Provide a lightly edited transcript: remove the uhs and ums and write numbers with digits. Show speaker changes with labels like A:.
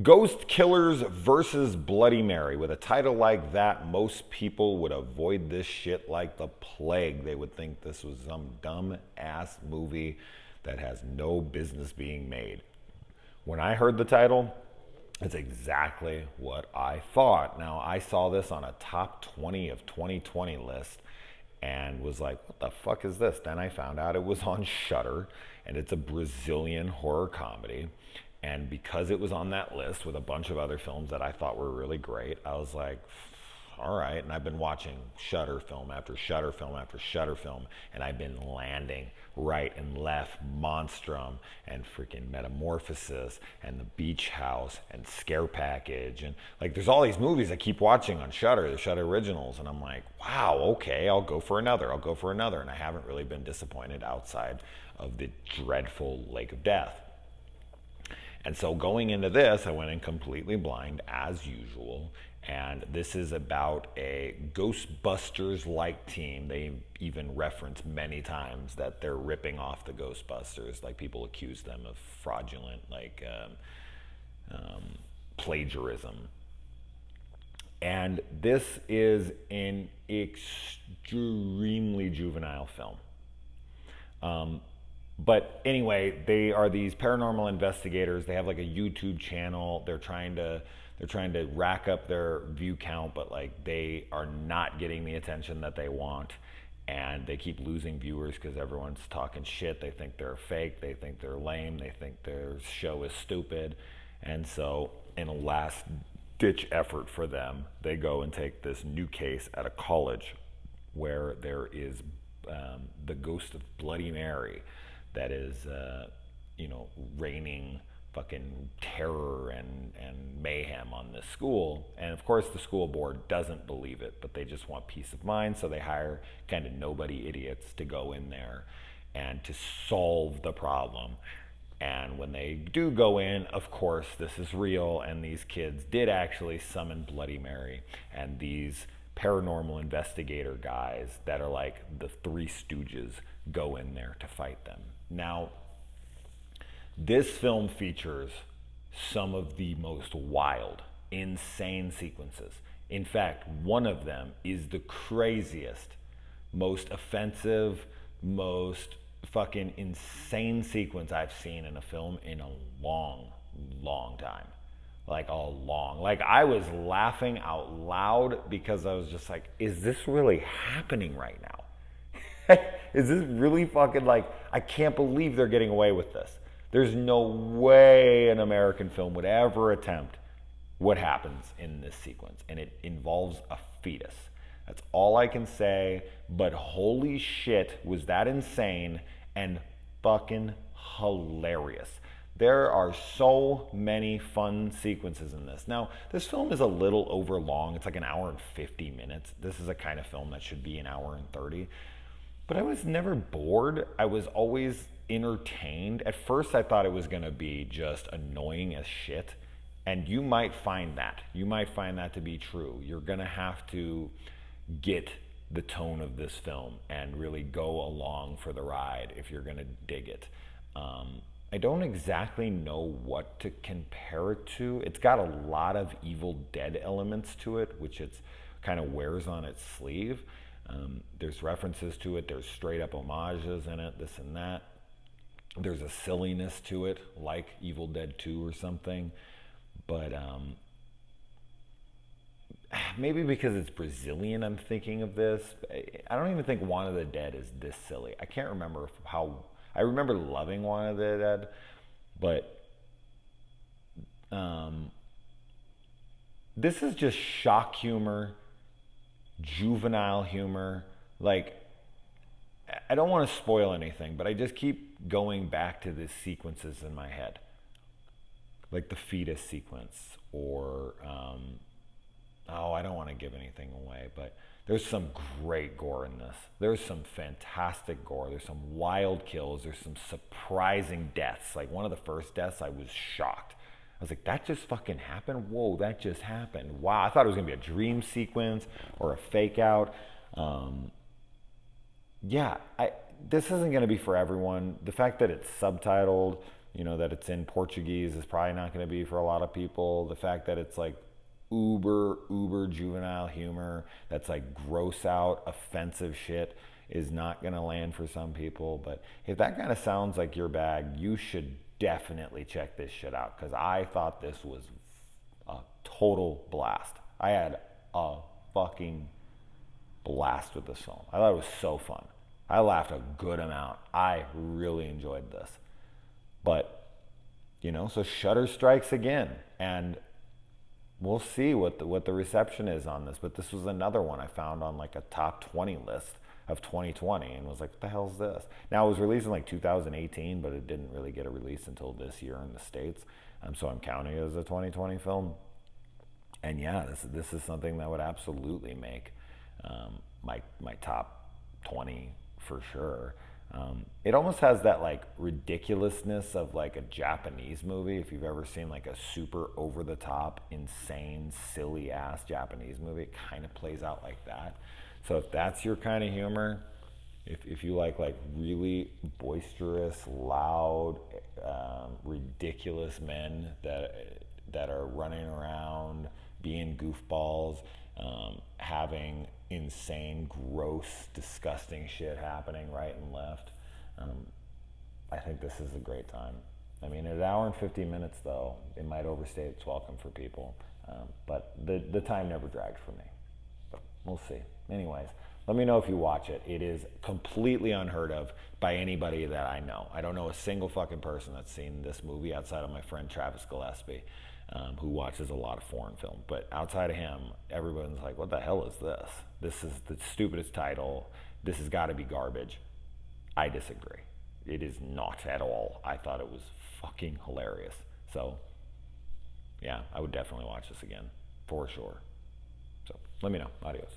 A: Ghost Killers versus Bloody Mary. With a title like that, most people would avoid this shit like the plague. They would think this was some dumb ass movie that has no business being made. When I heard the title, it's exactly what I thought. Now, I saw this on a top 20 of 2020 list and was like, what the fuck is this? Then I found out it was on Shudder, and it's a Brazilian horror comedy. And because it was on that list with a bunch of other films that I thought were really great, I was like, all right. And I've been watching Shudder film after Shudder film after Shudder film, and I've been landing right and left Monstrum and freaking Metamorphosis and The Beach House and Scare Package. And like, there's all these movies I keep watching on Shudder, the Shudder originals. And I'm like, wow, okay, I'll go for another. I'll go for another. And I haven't really been disappointed outside of the dreadful Lake of Death. And so going into this, I went in completely blind as usual. And this is about a Ghostbusters-like team. They even reference many times that they're ripping off the Ghostbusters. Like, people accuse them of fraudulent, plagiarism. And this is an extremely juvenile film. But anyway, they are these paranormal investigators. They have like a YouTube channel. They're trying to rack up their view count, but like they are not getting the attention that they want, and they keep losing viewers because everyone's talking shit. They think they're fake. They think they're lame. They think their show is stupid, and so in a last ditch effort for them, they go and take this new case at a college where there is the ghost of Bloody Mary that is, raining fucking terror and mayhem on this school. And of course, the school board doesn't believe it, but they just want peace of mind, so they hire kind of nobody idiots to go in there and to solve the problem. And when they do go in, of course, this is real, and these kids did actually summon Bloody Mary, and these paranormal investigator guys that are like the Three Stooges go in there to fight them. Now, this film features some of the most wild, insane sequences. In fact, one of them is the craziest, most offensive, most fucking insane sequence I've seen in a film in a long, long time. Like I was laughing out loud because I was just like, is this really happening right now? Is this really fucking like, I can't believe they're getting away with this. There's no way an American film would ever attempt what happens in this sequence. And it involves a fetus. That's all I can say. But holy shit, was that insane and fucking hilarious. There are so many fun sequences in this. Now, this film is a little over long. It's like an hour and 50 minutes. This is a kind of film that should be an hour and 30. But I was never bored. I was always entertained. At first, I thought it was going to be just annoying as shit. And you might find that. You might find that to be true. You're going to have to get the tone of this film and really go along for the ride if you're going to dig it. I don't exactly know what to compare it to. It's got a lot of Evil Dead elements to it, which it's kind of wears on its sleeve. There's references to it. There's straight up homages in it, this and that. There's a silliness to it, like Evil Dead 2 or something. But maybe because it's Brazilian, I'm thinking of this. I don't even think Juan of the Dead is this silly. I can't remember how. I remember loving Juan of the Dead, but this is just shock humor, juvenile humor. Like, I don't want to spoil anything, but I just keep going back to these sequences in my head. Like the fetus sequence, or, I don't want to give anything away, but there's some great gore in this. There's some fantastic gore. There's some wild kills. There's some surprising deaths. Like one of the first deaths, I was shocked. I was like, that just fucking happened? Whoa, that just happened. Wow, I thought it was going to be a dream sequence or a fake out. This isn't going to be for everyone. The fact that it's subtitled that it's in Portuguese is probably not going to be for a lot of people. The fact that it's like uber juvenile humor that's like gross out, offensive shit is not going to land for some people. But if that kind of sounds like your bag, you should definitely check this shit out, because I thought this was a total blast. I had a fucking blast with this film. I thought it was so fun. I laughed a good amount. I really enjoyed this. But, so Shudder strikes again, and we'll see what the reception is on this. But this was another one I found on like a top 20 list of 2020 and was like, what the hell's this? Now, it was released in like 2018, but it didn't really get a release until this year in the States. So I'm counting it as a 2020 film. And yeah, this is something that would absolutely make my top 20 for sure. It almost has that like ridiculousness of like a Japanese movie. If you've ever seen like a super over the top, insane, silly ass Japanese movie, it kind of plays out like that. So if that's your kind of humor, if you like really boisterous, loud, ridiculous men that are running around being goofballs, having insane, gross, disgusting shit happening right and left, I think this is a great time. I mean, at an hour and 50 minutes, though, it might overstay its welcome for people. But the time never dragged for me. But we'll see. Anyways, let me know if you watch it. It is completely unheard of by anybody that I know. I don't know a single fucking person that's seen this movie outside of my friend Travis Gillespie, who watches a lot of foreign film. But outside of him, everyone's like, what the hell is this? This is the stupidest title. This has got to be garbage. I disagree. It is not at all. I thought it was fucking hilarious. So, yeah, I would definitely watch this again, for sure. So, let me know. Adios.